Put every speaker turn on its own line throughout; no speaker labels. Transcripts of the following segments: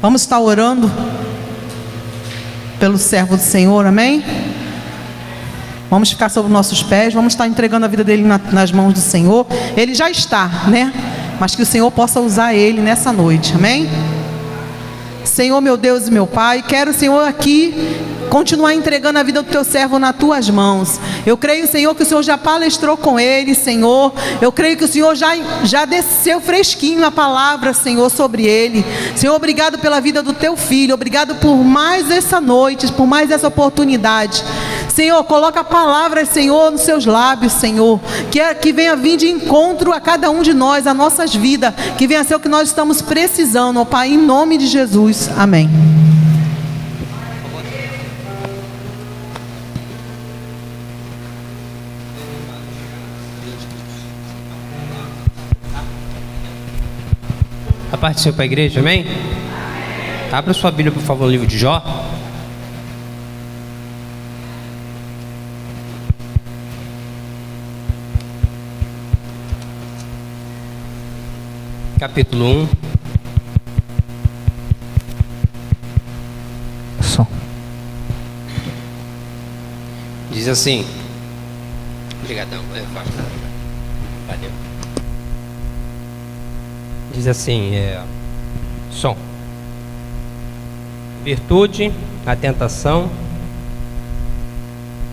Vamos estar orando pelo servo do Senhor, amém? Vamos ficar sobre os nossos pés, vamos estar entregando a vida dele nas mãos do Senhor. Ele já está, né? Mas que o Senhor possa usar ele nessa noite, amém? Senhor, meu Deus e meu Pai, quero, Senhor, aqui continuar entregando a vida do teu servo nas tuas mãos. Eu creio, Senhor, que o Senhor já palestrou com ele, Senhor. Eu creio que o Senhor já desceu fresquinho a palavra, Senhor, sobre ele. Senhor, obrigado pela vida do teu filho. Obrigado por mais essa noite, por mais essa oportunidade. Senhor, coloca palavras, Senhor, nos seus lábios, Senhor. Que venha vir de encontro a cada um de nós, a nossas vidas. Que venha ser o que nós estamos precisando, ó Pai, em nome de Jesus. Amém.
A parte do Senhor para a igreja, amém? Abra sua Bíblia, por favor, no livro de Jó. Capítulo 1. Diz assim. Obrigadão. Valeu. Diz assim, som. Virtude, a tentação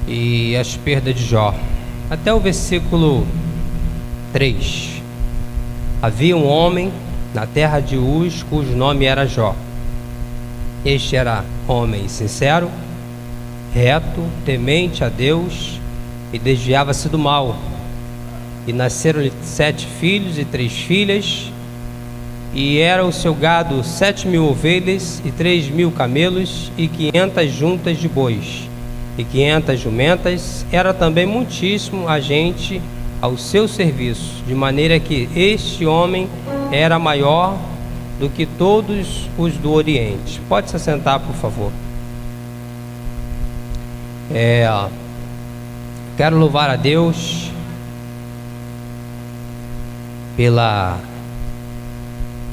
e as perdas de Jó. Até o versículo 3. Havia um homem na terra de Uz, cujo nome era Jó. Este era homem sincero, reto, temente a Deus, e desviava-se do mal. E nasceram-lhe 7 filhos e 3 filhas, e era o seu gado 7.000 ovelhas e 3.000 camelos, e 500 juntas de bois, e 500 jumentas. Era também muitíssimo a gente ao seu serviço, de maneira que este homem era maior do que todos os do Oriente. Pode se assentar, por favor. Quero louvar a Deus pela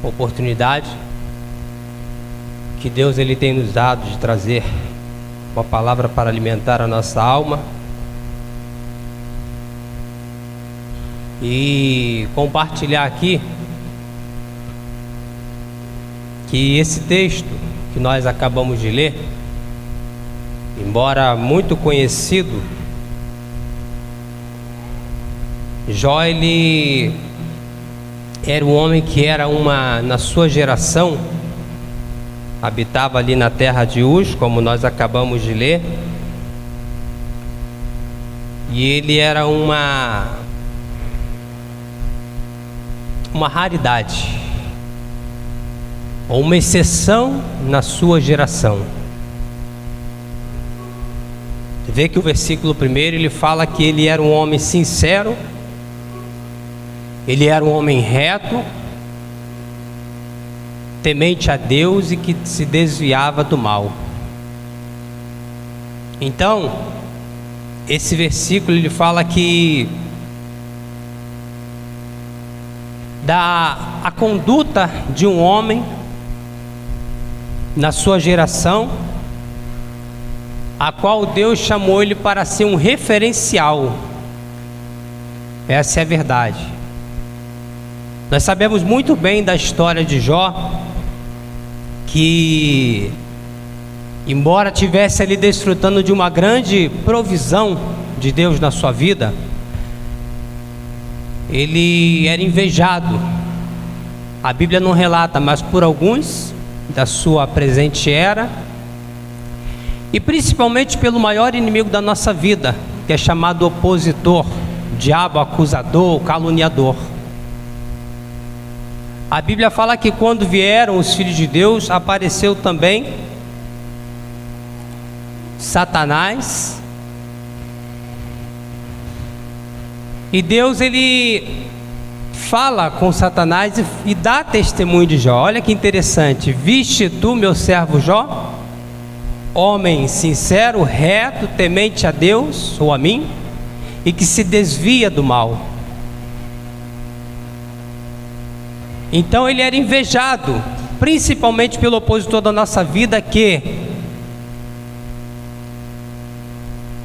oportunidade que Deus ele tem nos dado de trazer uma palavra para alimentar a nossa alma e compartilhar aqui que esse texto que nós acabamos de ler, embora muito conhecido, Jó ele era um homem que era na sua geração, habitava ali na terra de Uz, como nós acabamos de ler, e ele era uma raridade, ou uma exceção na sua geração. Você vê que o versículo 1 ele fala que ele era um homem sincero, ele era um homem reto, temente a Deus e que se desviava do mal. Então, esse versículo ele fala que a conduta de um homem na sua geração, a qual Deus chamou ele para ser um referencial. Essa é a verdade. Nós sabemos muito bem da história de Jó, que embora tivesse ali desfrutando de uma grande provisão de Deus na sua vida, ele era invejado. A Bíblia não relata, mas por alguns da sua presente era, e principalmente pelo maior inimigo da nossa vida, que é chamado opositor, diabo, acusador, caluniador. A Bíblia fala que quando vieram os filhos de Deus, apareceu também Satanás, e Deus ele fala com Satanás e dá testemunho de Jó. Olha que interessante: viste tu meu servo Jó, homem sincero, reto, temente a Deus ou a mim, e que se desvia do mal. Então ele era invejado, principalmente pelo opositor da nossa vida, que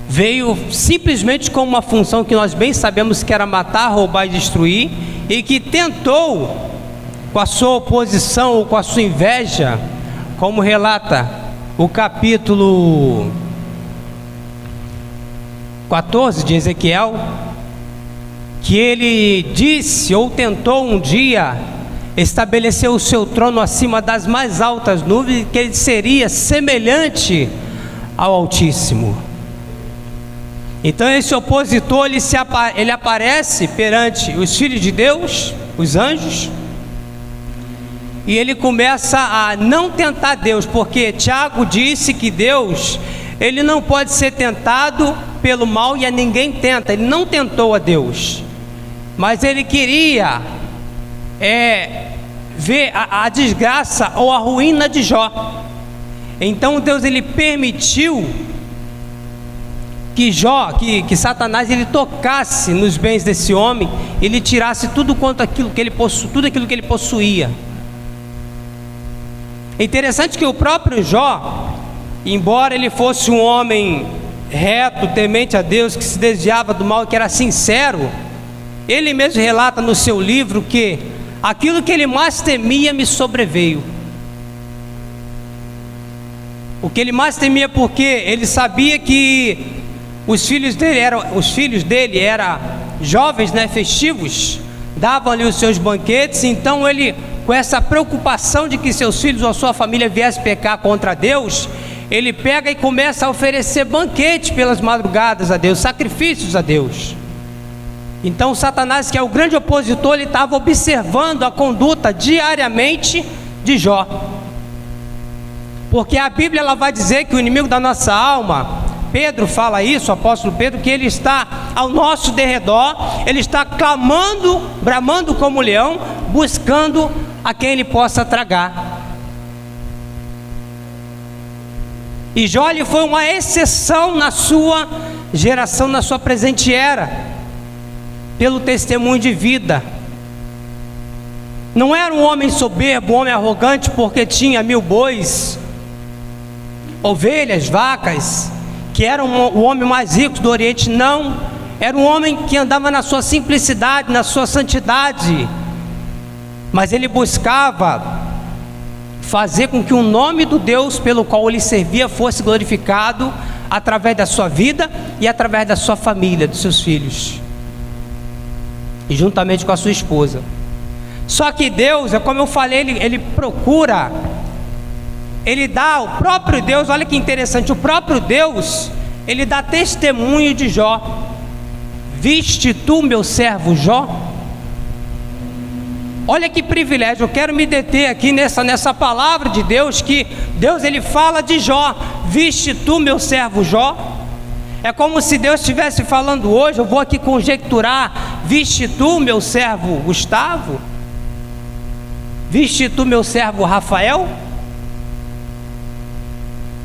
veio simplesmente com uma função que nós bem sabemos que era matar, roubar e destruir, e que tentou, com a sua oposição ou com a sua inveja, como relata o capítulo 14 de Ezequiel, que ele disse ou tentou um dia estabelecer o seu trono acima das mais altas nuvens, que ele seria semelhante ao Altíssimo. Então esse opositor, ele aparece perante os filhos de Deus, os anjos, e ele começa a não tentar Deus, porque Tiago disse que Deus, ele não pode ser tentado pelo mal, e a ninguém tenta. Ele não tentou a Deus, mas ele queria ver a desgraça ou a ruína de Jó. Então Deus, ele permitiu que Satanás, ele tocasse nos bens desse homem, ele tirasse tudo aquilo que ele possuía. É interessante que o próprio Jó, embora ele fosse um homem reto, temente a Deus, que se desviava do mal, que era sincero, ele mesmo relata no seu livro que aquilo que ele mais temia me sobreveio. O que ele mais temia, porque ele sabia que os filhos dele eram jovens, festivos, davam ali os seus banquetes. Então ele, com essa preocupação de que seus filhos ou a sua família viessem pecar contra Deus, ele pega e começa a oferecer banquetes pelas madrugadas a Deus, sacrifícios a Deus. Então Satanás, que é o grande opositor, ele estava observando a conduta diariamente de Jó, porque a Bíblia, ela vai dizer que o inimigo da nossa alma, Pedro fala isso, o apóstolo Pedro, que ele está ao nosso derredor, ele está clamando, bramando como leão, buscando a quem ele possa tragar. E Jó, ele foi uma exceção na sua geração, na sua presente era, pelo testemunho de vida. Não era um homem soberbo, um homem arrogante, porque tinha 1000 bois, ovelhas, vacas, que era o homem mais rico do Oriente. Não, era um homem que andava na sua simplicidade, na sua santidade, mas ele buscava fazer com que o nome do Deus pelo qual ele servia fosse glorificado através da sua vida e através da sua família, dos seus filhos, e juntamente com a sua esposa. Só que Deus, como eu falei, ele procura, ele dá, o próprio Deus, olha que interessante, o próprio Deus, ele dá testemunho de Jó. Viste tu meu servo Jó? Olha que privilégio. Eu quero me deter aqui nessa palavra de Deus, que Deus, ele fala de Jó. Viste tu meu servo Jó? É como se Deus estivesse falando hoje, eu vou aqui conjecturar: viste tu meu servo Gustavo? Viste tu meu servo Rafael?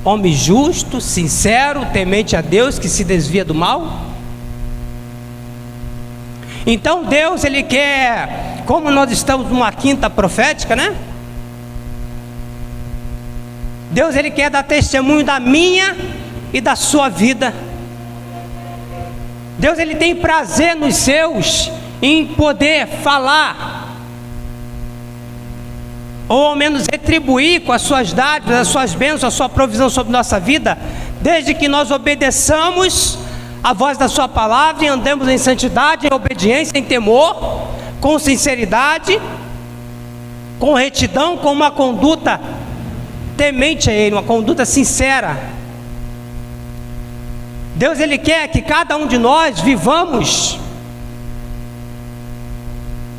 Homem justo, sincero, temente a Deus, que se desvia do mal. Então Deus, ele quer, como nós estamos numa quinta profética, Deus, ele quer dar testemunho da minha e da sua vida. Deus, ele tem prazer nos seus em poder falar, ou ao menos retribuir com as suas dádivas, as suas bênçãos, a sua provisão sobre nossa vida, desde que nós obedeçamos a voz da sua palavra e andemos em santidade, em obediência, em temor, com sinceridade, com retidão, com uma conduta temente a Ele, uma conduta sincera. Deus, ele quer que cada um de nós vivamos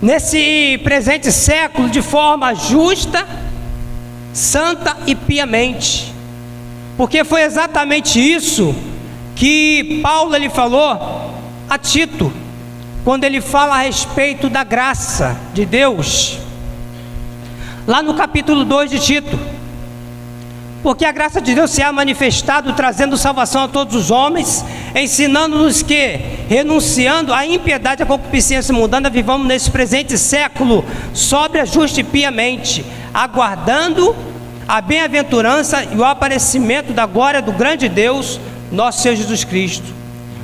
nesse presente século de forma justa, santa e piamente, porque foi exatamente isso que Paulo, ele falou a Tito, quando ele fala a respeito da graça de Deus, lá no capítulo 2 de Tito. Porque a graça de Deus se há manifestado, trazendo salvação a todos os homens, ensinando-nos que, renunciando à impiedade e à concupiscência mundana, vivamos nesse presente século sóbria, justa e piamente, aguardando a bem-aventurança e o aparecimento da glória do grande Deus, nosso Senhor Jesus Cristo,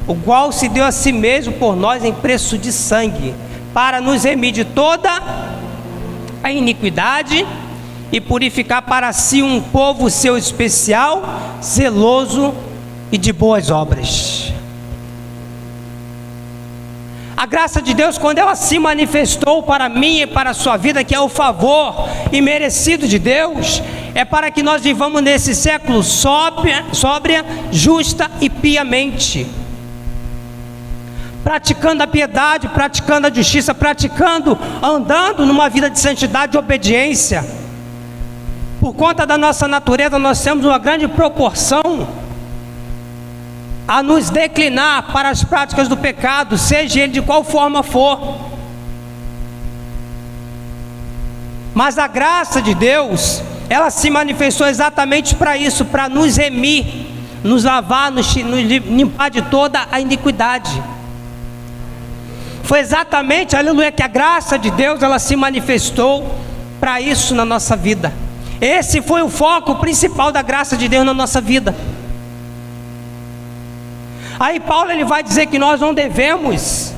o qual se deu a si mesmo por nós em preço de sangue, para nos remir de toda a iniquidade e purificar para si um povo seu especial, zeloso e de boas obras. A graça de Deus, quando ela se manifestou para mim e para a sua vida, que é o favor imerecido de Deus, é para que nós vivamos nesse século sóbria, justa e piamente, praticando a piedade, praticando a justiça, andando numa vida de santidade e obediência. Por conta da nossa natureza, nós temos uma grande proporção a nos declinar para as práticas do pecado, seja ele de qual forma for. Mas a graça de Deus, ela se manifestou exatamente para isso, para nos remir, nos lavar, nos limpar de toda a iniquidade. Foi exatamente, aleluia, que a graça de Deus, ela se manifestou para isso na nossa vida. Esse foi o foco principal da graça de Deus na nossa vida. Aí Paulo, ele vai dizer que nós não devemos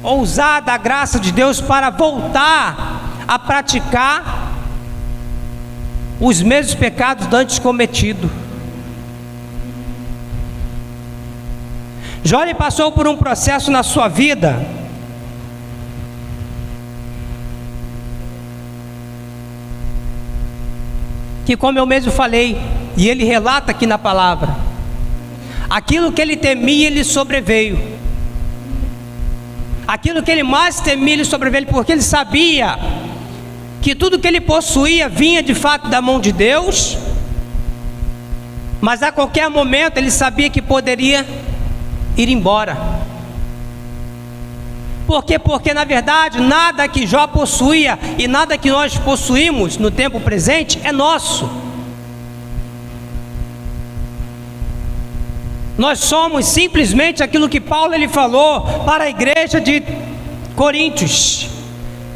ousar da graça de Deus para voltar a praticar os mesmos pecados antes cometidos. Jó, ele passou por um processo na sua vida que, como eu mesmo falei, e ele relata aqui na palavra, aquilo que ele temia, ele sobreveio. Aquilo que ele mais temia, ele sobreveio, porque ele sabia que tudo que ele possuía vinha de fato da mão de Deus, mas a qualquer momento ele sabia que poderia ir embora. Por quê? Porque na verdade nada que Jó possuía e nada que nós possuímos no tempo presente é nosso. Nós somos simplesmente aquilo que Paulo, ele falou para a igreja de Coríntios,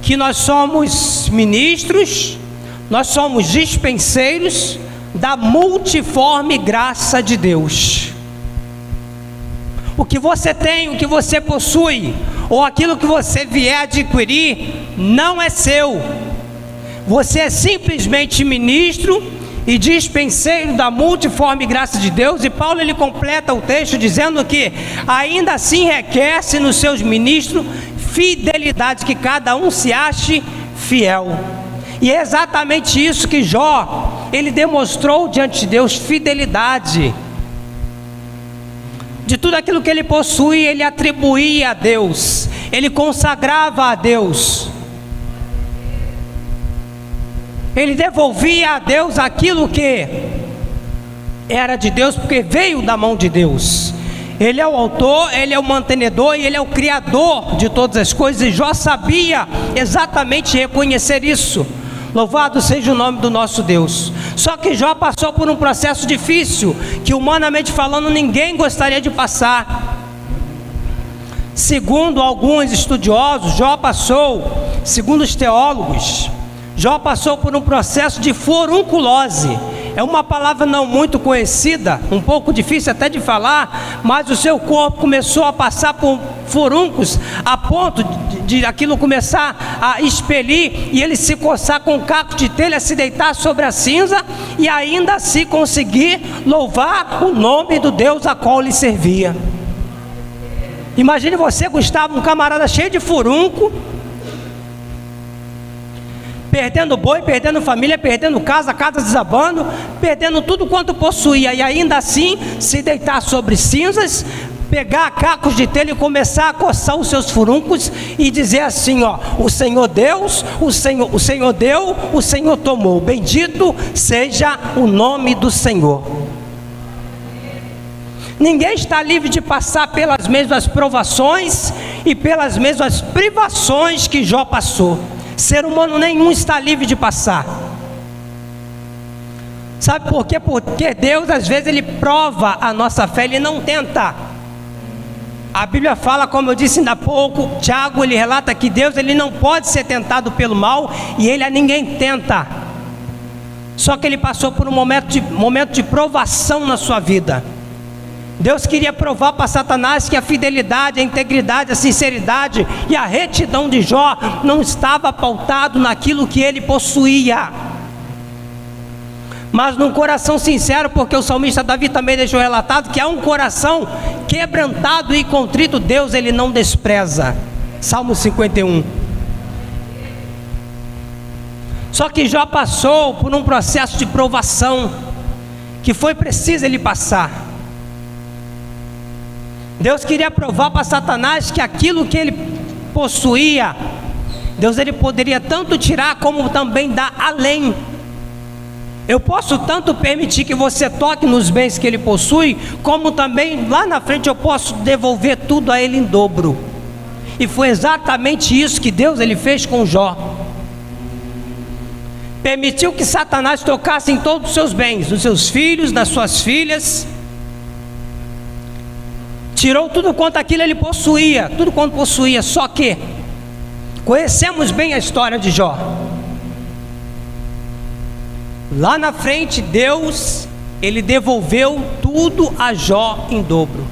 que nós somos ministros, nós somos dispenseiros da multiforme graça de Deus. O que você tem, o que você possui, ou aquilo que você vier adquirir, não é seu. Você é simplesmente ministro e dispenseiro da multiforme graça de Deus. E Paulo, ele completa o texto dizendo que ainda assim requer-se nos seus ministros fidelidade, que cada um se ache fiel. E é exatamente isso que Jó, ele demonstrou diante de Deus, fidelidade. De tudo aquilo que ele possuía, ele atribuía a Deus, ele consagrava a Deus, ele devolvia a Deus aquilo que era de Deus, porque veio da mão de Deus. Ele é o autor, ele é o mantenedor e ele é o criador de todas as coisas. E Jó sabia exatamente reconhecer isso. Louvado seja o nome do nosso Deus. Só que Jó passou por um processo difícil, que humanamente falando ninguém gostaria de passar. Segundo alguns estudiosos, Jó passou, segundo os teólogos, Jó passou por um processo de furunculose. É uma palavra não muito conhecida, um pouco difícil até de falar, mas o seu corpo começou a passar por furuncos, a ponto de aquilo começar a expelir, e ele se coçar com um caco de telha, se deitar sobre a cinza, e ainda assim conseguir louvar o nome do Deus a qual ele servia. Imagine você, Gustavo, um camarada cheio de furunco, perdendo boi, perdendo família, perdendo casa desabando, perdendo tudo quanto possuía, e ainda assim se deitar sobre cinzas, pegar cacos de telha e começar a coçar os seus furuncos e dizer assim: ó, o Senhor Deus, o Senhor deu, o Senhor tomou, bendito seja o nome do Senhor. Ninguém está livre de passar pelas mesmas provações e pelas mesmas privações que Jó passou. Ser humano nenhum está livre de passar. Sabe por quê? Porque Deus às vezes ele prova a nossa fé, ele não tenta. A Bíblia fala, como eu disse ainda há pouco, Tiago ele relata que Deus ele não pode ser tentado pelo mal, e ele a ninguém tenta. Só que ele passou por um momento de provação na sua vida. Deus queria provar para Satanás que a fidelidade, a integridade, a sinceridade e a retidão de Jó não estava pautado naquilo que ele possuía, mas num coração sincero, porque o salmista Davi também deixou relatado que há um coração quebrantado e contrito, Deus ele não despreza. Salmo 51. Só que Jó passou por um processo de provação que foi preciso ele passar. Deus queria provar para Satanás que aquilo que ele possuía, Deus ele poderia tanto tirar como também dar além. Eu posso tanto permitir que você toque nos bens que ele possui, como também lá na frente eu posso devolver tudo a ele em dobro. E foi exatamente isso que Deus ele fez com Jó. Permitiu que Satanás tocasse em todos os seus bens, nos seus filhos, nas suas filhas. Tirou tudo quanto aquilo ele possuía, tudo quanto possuía. Só que conhecemos bem a história de Jó. Lá na frente, Deus, ele devolveu tudo a Jó em dobro.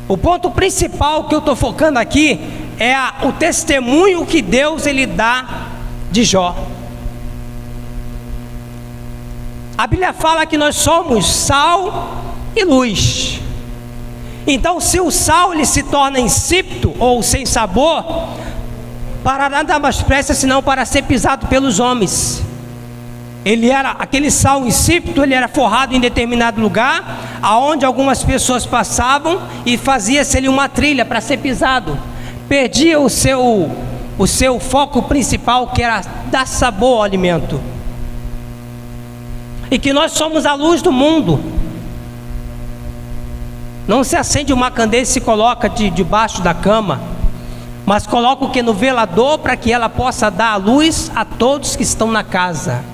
O ponto principal que eu estou focando aqui é o testemunho que Deus ele dá de Jó. A Bíblia fala que nós somos sal e luz. Então, se o sal ele se torna insípido ou sem sabor, para nada mais presta senão para ser pisado pelos homens. Ele era aquele sal insípido, ele era forrado em determinado lugar, aonde algumas pessoas passavam e fazia-se ali uma trilha para ser pisado. Perdia o seu foco principal, que era dar sabor ao alimento. E que nós somos a luz do mundo. Não se acende uma candeia e se coloca debaixo da cama, mas coloca o que no velador, para que ela possa dar a luz a todos que estão na casa.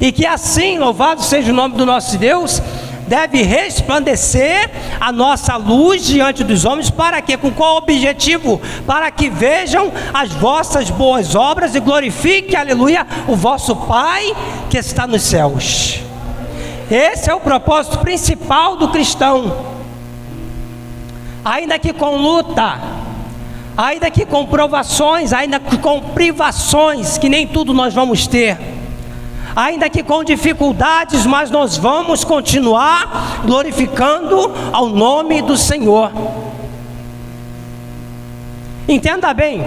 E que assim, louvado seja o nome do nosso Deus, deve resplandecer a nossa luz diante dos homens. Para quê? Com qual objetivo? Para que vejam as vossas boas obras e glorifique, aleluia, o vosso Pai que está nos céus. Esse é o propósito principal do cristão. Ainda que com luta, ainda que com provações, ainda que com privações, que nem tudo nós vamos ter, ainda que com dificuldades, mas nós vamos continuar glorificando ao nome do Senhor. Entenda bem,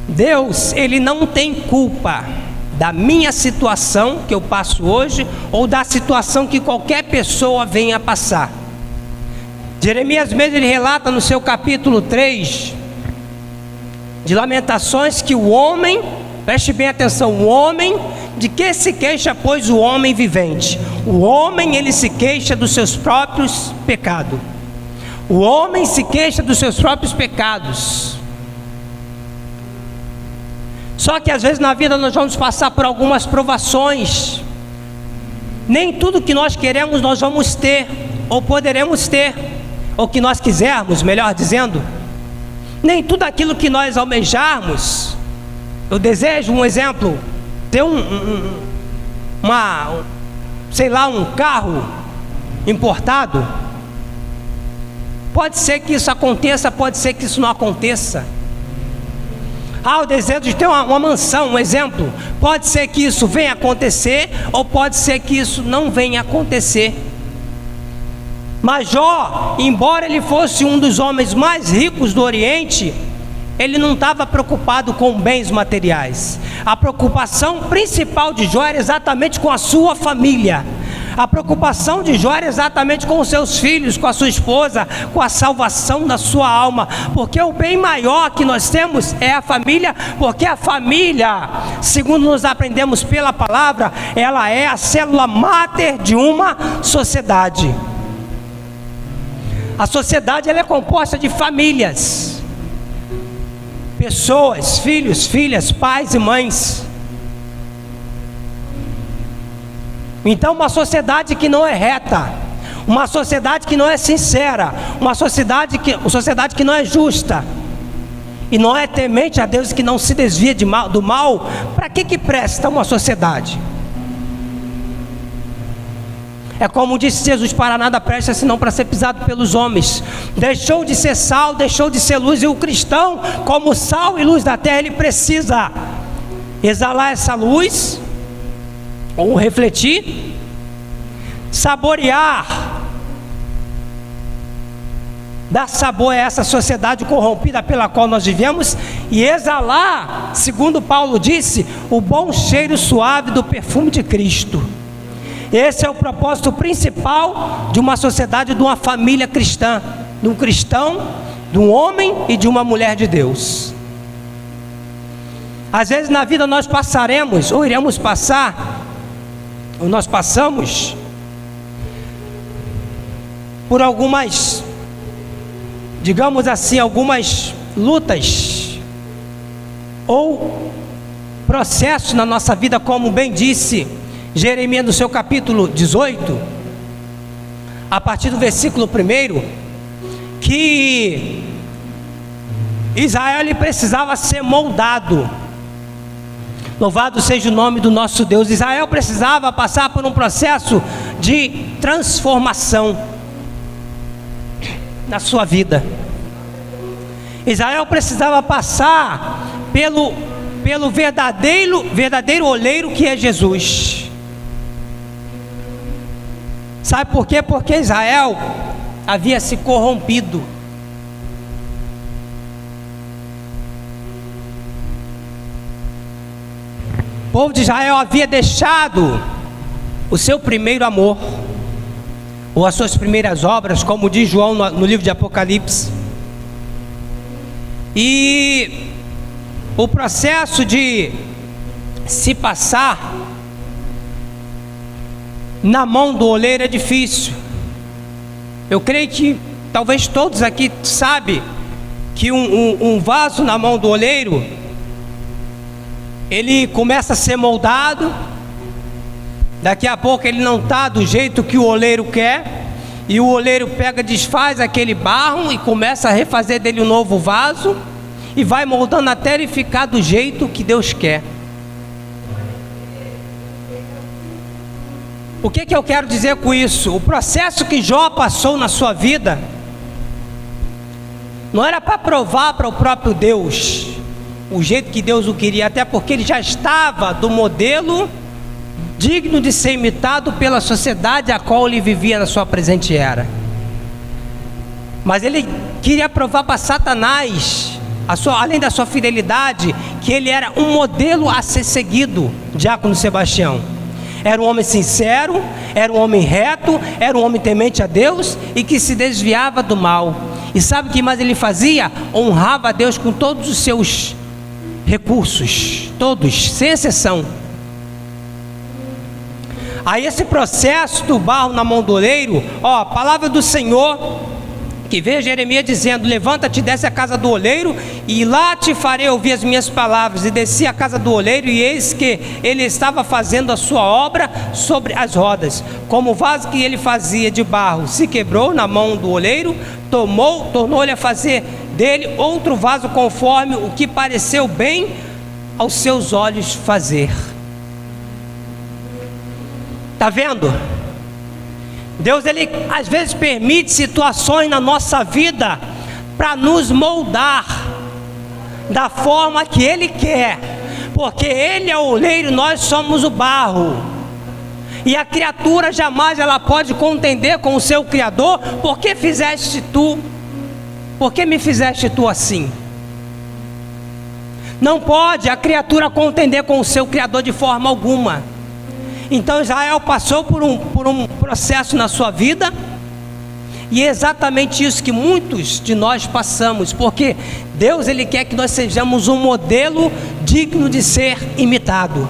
Deus ele não tem culpa da minha situação que eu passo hoje, ou da situação que qualquer pessoa venha passar. Jeremias mesmo ele relata no seu capítulo 3 de Lamentações que o homem, preste bem atenção, o homem, de que se queixa, pois o homem vivente? O homem ele se queixa dos seus próprios pecados. O homem se queixa dos seus próprios pecados. Só que às vezes na vida nós vamos passar por algumas provações. Nem tudo que nós queremos nós vamos ter, ou poderemos ter, ou que nós quisermos, melhor dizendo. Nem tudo aquilo que nós almejarmos. Eu desejo, um exemplo, ter um carro importado. Pode ser que isso aconteça, pode ser que isso não aconteça. O desejo de ter uma mansão, um exemplo. Pode ser que isso venha acontecer, ou pode ser que isso não venha acontecer. Mas Jó, embora ele fosse um dos homens mais ricos do Oriente, ele não estava preocupado com bens materiais. A preocupação principal de Jó era exatamente com a sua família. A preocupação de Jó era exatamente com os seus filhos, com a sua esposa, com a salvação da sua alma. Porque o bem maior que nós temos é a família, porque a família, segundo nos aprendemos pela palavra, ela é a célula máter de uma sociedade. A sociedade ela é composta de famílias. Pessoas, filhos, filhas, pais e mães. Então uma sociedade que não é reta, uma sociedade que não é sincera, uma sociedade que não é justa, e não é temente a Deus, que não se desvia do mal, para que presta uma sociedade? É como disse Jesus: para nada presta senão para ser pisado pelos homens. Deixou de ser sal, deixou de ser luz, e o cristão, como sal e luz da terra, ele precisa exalar essa luz, ou refletir, saborear, dar sabor a essa sociedade corrompida pela qual nós vivemos, e exalar, segundo Paulo disse, o bom cheiro suave do perfume de Cristo. Esse é o propósito principal de uma sociedade, de uma família cristã, de um cristão, de um homem e de uma mulher de Deus. Às vezes na vida nós passaremos, ou iremos passar, ou nós passamos por algumas, digamos assim, algumas lutas ou processos na nossa vida, como bem disse Jeremias no seu capítulo 18, a partir do versículo 1, que Israel ele precisava ser moldado. Louvado seja o nome do nosso Deus. Israel precisava passar por um processo de transformação na sua vida. Israel precisava passar pelo verdadeiro oleiro, que é Jesus. Sabe por quê? Porque Israel havia se corrompido. O povo de Israel havia deixado o seu primeiro amor, ou as suas primeiras obras, como diz João no livro de Apocalipse. E o processo de se passar na mão do oleiro é difícil. Eu creio que talvez todos aqui sabem que um vaso na mão do oleiro, ele começa a ser moldado. Daqui a pouco ele não está do jeito que o oleiro quer, e o oleiro pega, desfaz aquele barro e começa a refazer dele um novo vaso, e vai moldando até ele ficar do jeito que Deus quer. O que eu quero dizer com isso? O processo que Jó passou na sua vida não era para provar para o próprio Deus o jeito que Deus o queria, até porque ele já estava do modelo digno de ser imitado pela sociedade a qual ele vivia na sua presente era. Mas ele queria provar para Satanás, além da sua fidelidade, que ele era um modelo a ser seguido. Diácono Sebastião era um homem sincero, era um homem reto, era um homem temente a Deus e que se desviava do mal. E sabe o que mais ele fazia? Honrava a Deus com todos os seus recursos, todos, sem exceção. Aí esse processo do barro na mão do oleiro, a palavra do Senhor, que veio Jeremias dizendo: levanta-te, desce à casa do oleiro, e lá te farei ouvir as minhas palavras. E desci à casa do oleiro, e eis que ele estava fazendo a sua obra sobre as rodas. Como o vaso que ele fazia de barro se quebrou na mão do oleiro, tornou-lhe a fazer dele outro vaso, conforme o que pareceu bem aos seus olhos fazer. Está vendo? Deus, ele às vezes permite situações na nossa vida para nos moldar da forma que Ele quer, porque Ele é o oleiro, nós somos o barro. E a criatura jamais ela pode contender com o seu Criador. Por que fizeste tu? Por que me fizeste tu assim? Não pode a criatura contender com o seu Criador de forma alguma. Então Israel passou por um processo na sua vida, e é exatamente isso que muitos de nós passamos, porque Deus ele quer que nós sejamos um modelo digno de ser imitado.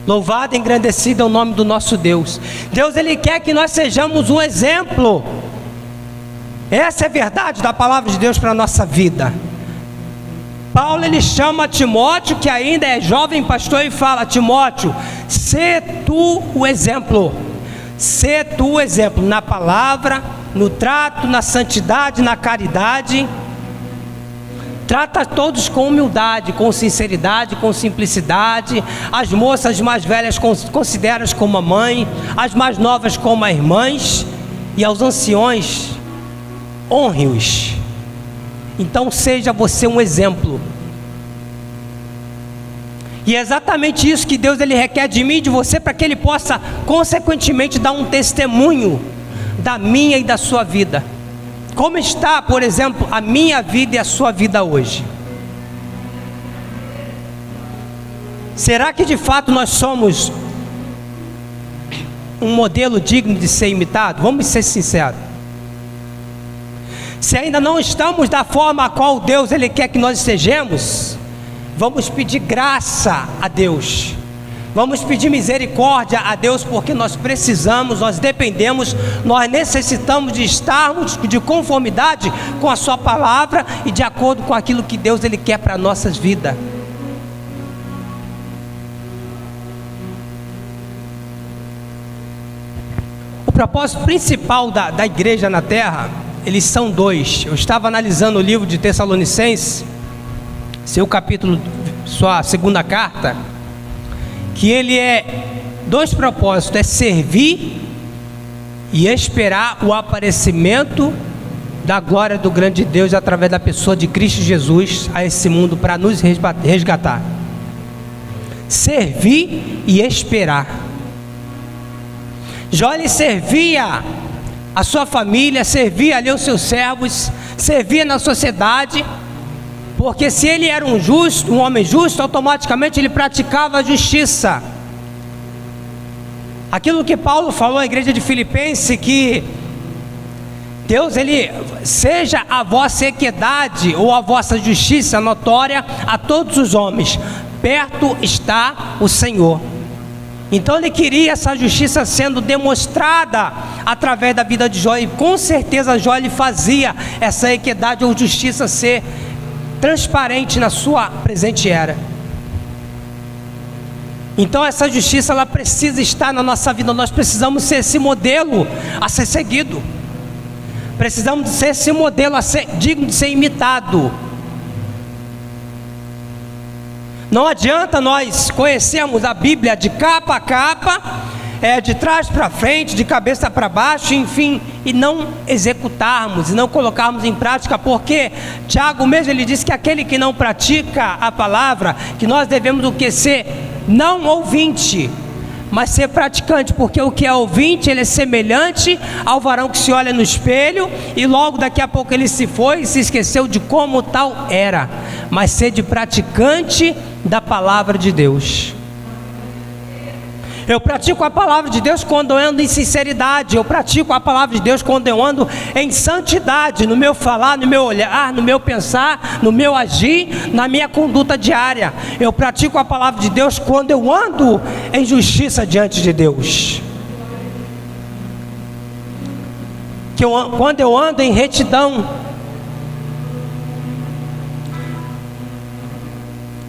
Louvado e engrandecido é o nome do nosso Deus. Deus ele quer que nós sejamos um exemplo. Essa é a verdade da palavra de Deus para a nossa vida. Paulo ele chama Timóteo, que ainda é jovem pastor, e fala: Timóteo, sê tu o exemplo. Sê tu o exemplo na palavra, no trato, na santidade, na caridade. Trata todos com humildade, com sinceridade, com simplicidade. As moças mais velhas considera-as como a mãe, as mais novas como as irmãs, e aos anciões, honre-os. Então seja você um exemplo. E é exatamente isso que Deus ele requer de mim e de você, para que Ele possa consequentemente dar um testemunho da minha e da sua vida. Como está, por exemplo, a minha vida e a sua vida hoje? Será que de fato nós somos um modelo digno de ser imitado? Vamos ser sinceros. Se ainda não estamos da forma a qual Deus ele quer que nós estejamos, vamos pedir graça a Deus, vamos pedir misericórdia a Deus, porque nós precisamos, nós dependemos, nós necessitamos de estarmos de conformidade com a sua palavra e de acordo com aquilo que Deus ele quer para nossas vidas. O propósito principal da igreja na terra, eles são dois. Eu estava analisando o livro de Tessalonicenses, seu capítulo, sua segunda carta, que ele é dois propósitos: é servir e esperar o aparecimento da glória do grande Deus através da pessoa de Cristo Jesus a esse mundo para nos resgatar. Servir e esperar. Jó ele servia a sua família, servia ali os seus servos, servia na sociedade. Porque se ele era um homem justo, automaticamente ele praticava a justiça. Aquilo que Paulo falou à igreja de Filipenses, que Deus, ele seja a vossa equidade ou a vossa justiça notória a todos os homens, perto está o Senhor. Então ele queria essa justiça sendo demonstrada através da vida de Jó, e com certeza Jó ele fazia essa equidade ou justiça ser transparente na sua presente era. Então essa justiça ela precisa estar na nossa vida. Nós precisamos ser esse modelo a ser seguido. Precisamos ser esse modelo a ser digno de ser imitado. Não adianta nós conhecermos a Bíblia de capa a capa, de trás para frente, de cabeça para baixo, enfim, e não executarmos, e não colocarmos em prática, porque Tiago mesmo ele diz que aquele que não pratica a palavra, que nós devemos o que? Ser não ouvinte, mas ser praticante, porque o que é ouvinte, ele é semelhante ao varão que se olha no espelho, e logo daqui a pouco ele se foi e se esqueceu de como tal era, mas ser de praticante da palavra de Deus. Eu pratico a palavra de Deus quando eu ando em sinceridade. Eu pratico a palavra de Deus quando eu ando em santidade, no meu falar, no meu olhar, no meu pensar, no meu agir, na minha conduta diária. Eu pratico a palavra de Deus quando eu ando em justiça diante de Deus. Quando eu ando em retidão.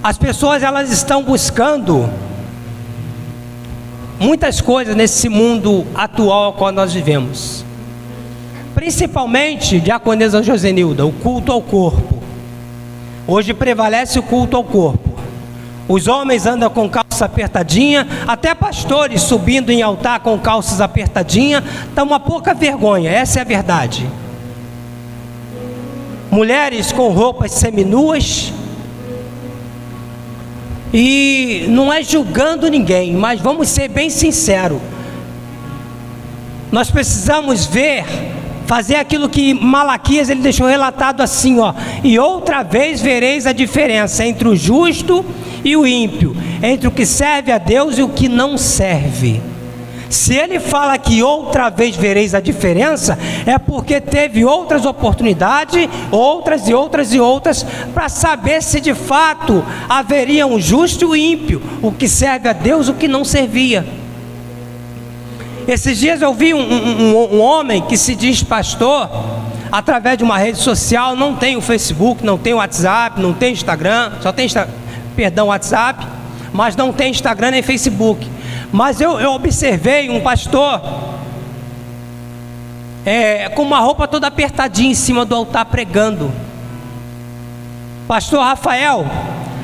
As pessoas elas estão buscando muitas coisas nesse mundo atual ao qual nós vivemos, principalmente, diaconisa Josenilda, o culto ao corpo. Hoje prevalece o culto ao corpo. Os homens andam com calça apertadinha, até pastores subindo em altar com calças apertadinhas, está uma pouca vergonha, essa é a verdade. Mulheres com roupas seminuas. E não é julgando ninguém, mas vamos ser bem sinceros. Nós precisamos fazer aquilo que Malaquias ele deixou relatado assim, ó: e outra vez vereis a diferença entre o justo e o ímpio, entre o que serve a Deus e o que não serve. Se ele fala que outra vez vereis a diferença, é porque teve outras oportunidades, outras, para saber se de fato haveria um justo e o ímpio, o que serve a Deus e o que não servia. Esses dias eu vi um homem que se diz pastor, através de uma rede social, não tem o Facebook, não tem o WhatsApp, não tem Instagram, só tem WhatsApp, mas não tem Instagram nem Facebook. Mas eu observei um pastor com uma roupa toda apertadinha em cima do altar pregando. Pastor Rafael,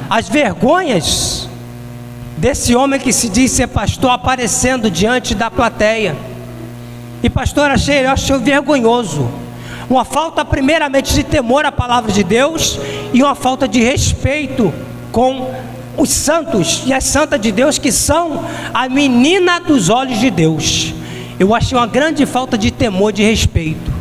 as vergonhas desse homem que se diz ser pastor aparecendo diante da plateia. E pastor, eu achei vergonhoso. Uma falta primeiramente de temor à palavra de Deus e uma falta de respeito com os santos e as santas de Deus, que são a menina dos olhos de Deus. Eu achei uma grande falta de temor, de respeito.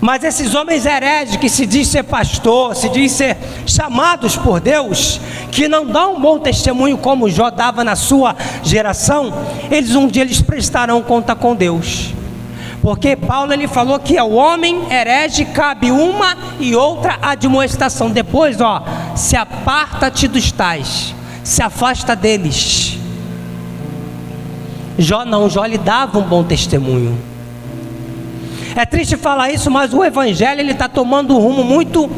Mas esses homens hereges que se diz ser pastor, se diz ser chamados por Deus, que não dão um bom testemunho como Jó dava na sua geração, um dia eles prestarão conta com Deus. Porque Paulo ele falou que ao homem herege cabe uma e outra admoestação. Depois, se aparta-te dos tais, se afasta deles. Jó lhe dava um bom testemunho. É triste falar isso, mas o evangelho ele está tomando um rumo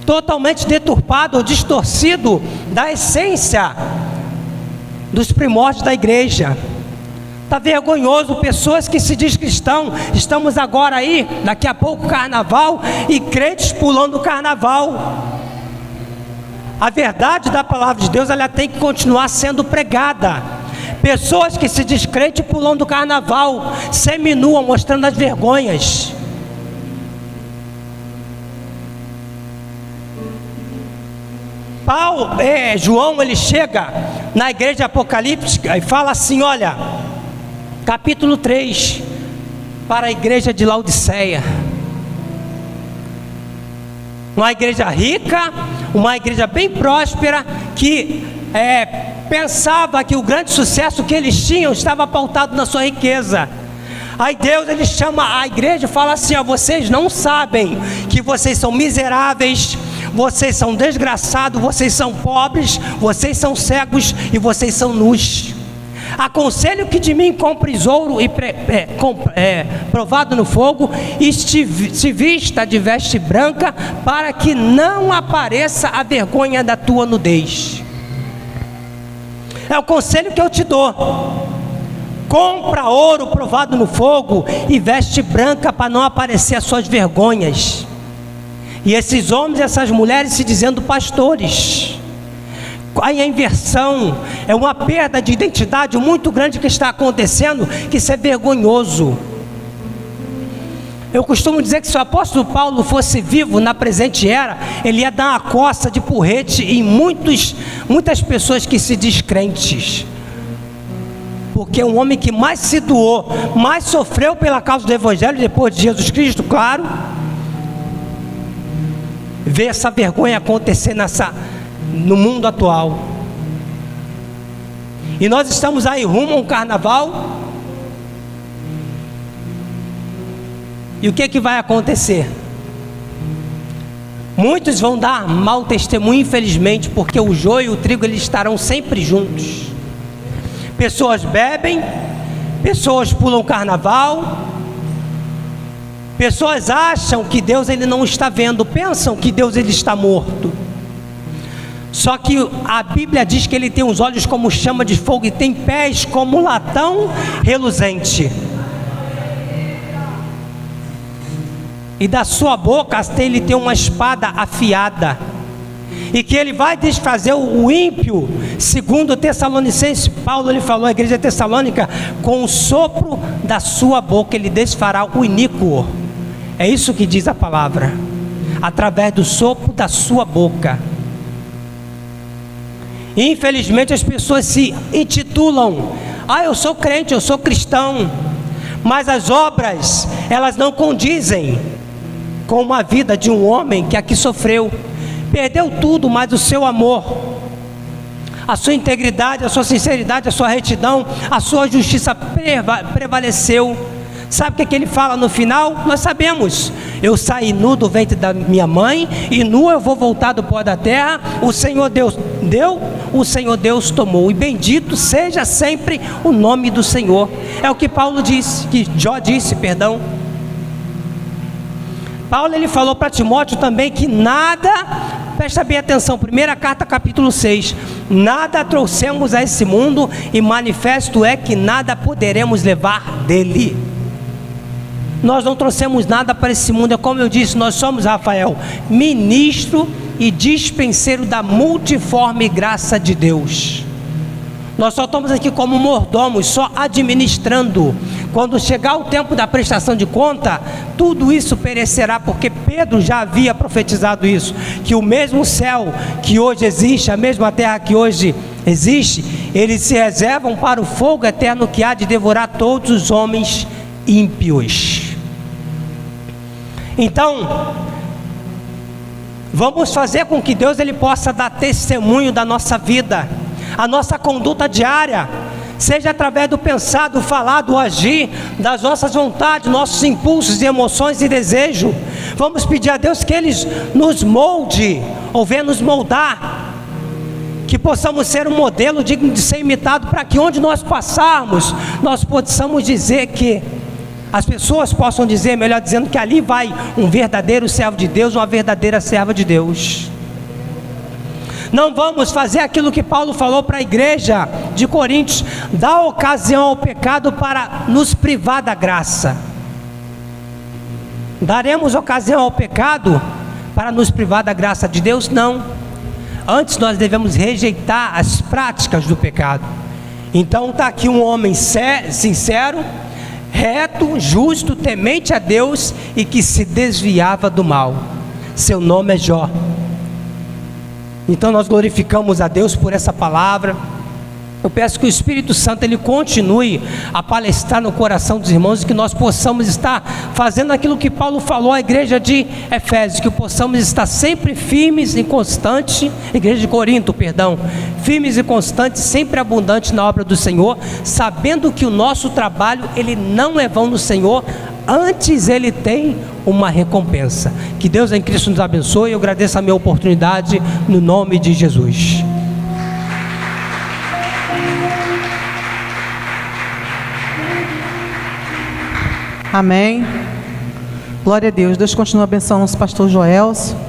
totalmente deturpado, distorcido da essência dos primórdios da igreja. Está vergonhoso, pessoas que se diz cristão. Estamos agora aí, daqui a pouco carnaval, e crentes pulando o carnaval. A verdade da palavra de Deus, ela tem que continuar sendo pregada. Pessoas que se diz crente pulando o carnaval, seminuam, mostrando as vergonhas. João ele chega na igreja apocalíptica e fala assim, olha, capítulo 3, para a igreja de Laodiceia. Uma igreja rica, uma igreja bem próspera, que pensava que o grande sucesso que eles tinham estava pautado na sua riqueza. Aí Deus ele chama a igreja e fala assim, vocês não sabem que vocês são miseráveis, vocês são desgraçados, vocês são pobres, vocês são cegos e vocês são nus. Aconselho que de mim compres ouro provado no fogo, e se vista de veste branca, para que não apareça a vergonha da tua nudez. É o conselho que eu te dou. Compra ouro provado no fogo e veste branca, para não aparecer as suas vergonhas. E esses homens e essas mulheres se dizendo pastores. Aí a inversão, é uma perda de identidade muito grande que está acontecendo, que isso é vergonhoso. Eu costumo dizer que se o apóstolo Paulo fosse vivo na presente era, ele ia dar uma coça de porrete em muitas pessoas que se diz crentes. Porque é um homem que mais se doou, mais sofreu pela causa do evangelho, depois de Jesus Cristo, claro. Ver essa vergonha acontecer no mundo atual. E nós estamos aí rumo a um carnaval. E o que vai acontecer? Muitos vão dar mau testemunho, infelizmente, porque o joio e o trigo eles estarão sempre juntos. Pessoas bebem, pessoas pulam o carnaval, pessoas acham que Deus ele não está vendo, pensam que Deus ele está morto. Só que a Bíblia diz que ele tem os olhos como chama de fogo e tem pés como latão reluzente. E da sua boca ele tem uma espada afiada, e que ele vai desfazer o ímpio, segundo Tessalonicenses, Paulo ele falou à igreja tessalônica, com o sopro da sua boca ele desfará o iníquo. É isso que diz a palavra, através do sopro da sua boca. E infelizmente as pessoas se intitulam, eu sou crente, eu sou cristão, mas as obras, elas não condizem com uma vida de um homem que aqui sofreu, perdeu tudo, mas o seu amor, a sua integridade, a sua sinceridade, a sua retidão, a sua justiça prevaleceu. Sabe o que ele fala no final? Nós sabemos, eu saí nu do ventre da minha mãe, e nu eu vou voltar do pó da terra. O Senhor Deus deu, o Senhor Deus tomou, e bendito seja sempre o nome do Senhor. É o que Paulo disse, que Jó disse, perdão. Paulo ele falou para Timóteo também que nada, presta bem atenção, 1ª carta capítulo 6, nada trouxemos a esse mundo, e manifesto é que nada poderemos levar dele.
Nós não trouxemos nada para esse mundo. É como eu disse, nós somos, Rafael, ministro e dispenseiro da multiforme graça de Deus. Nós só estamos aqui como mordomos, só administrando. Quando chegar o tempo da prestação de conta, tudo isso perecerá, porque Pedro já havia profetizado isso, que o mesmo céu que hoje existe, a mesma terra que hoje existe, eles se reservam para o fogo eterno que há de devorar todos os homens ímpios. Então, vamos fazer com que Deus ele possa dar testemunho da nossa vida, a nossa conduta diária, seja através do pensar, do falar, do agir, das nossas vontades, nossos impulsos, emoções e desejos. Vamos pedir a Deus que Ele nos molde, ou venha nos moldar, que possamos ser um modelo digno de ser imitado, para que onde nós passarmos, nós possamos dizer que, as pessoas possam dizer, melhor dizendo, que ali vai um verdadeiro servo de Deus, uma verdadeira serva de Deus. Não vamos fazer aquilo que Paulo falou para a igreja de Coríntios, dar ocasião ao pecado para nos privar da graça. Daremos ocasião ao pecado para nos privar da graça de Deus? Não. Antes nós devemos rejeitar as práticas do pecado. Então está aqui um homem sincero, reto, justo, temente a Deus e que se desviava do mal. Seu nome é Jó. Então nós glorificamos a Deus por essa palavra. Eu peço que o Espírito Santo ele continue a palestrar no coração dos irmãos, e que nós possamos estar fazendo aquilo que Paulo falou à igreja de Efésios, que possamos estar sempre firmes e constantes, igreja de Corinto, perdão, firmes e constantes, sempre abundantes na obra do Senhor, sabendo que o nosso trabalho ele não é vão no Senhor, antes ele tem uma recompensa. Que Deus em Cristo nos abençoe. Eu agradeço a minha oportunidade no nome de Jesus.
Amém. Glória a Deus. Deus continua abençoando nosso pastor Joelson.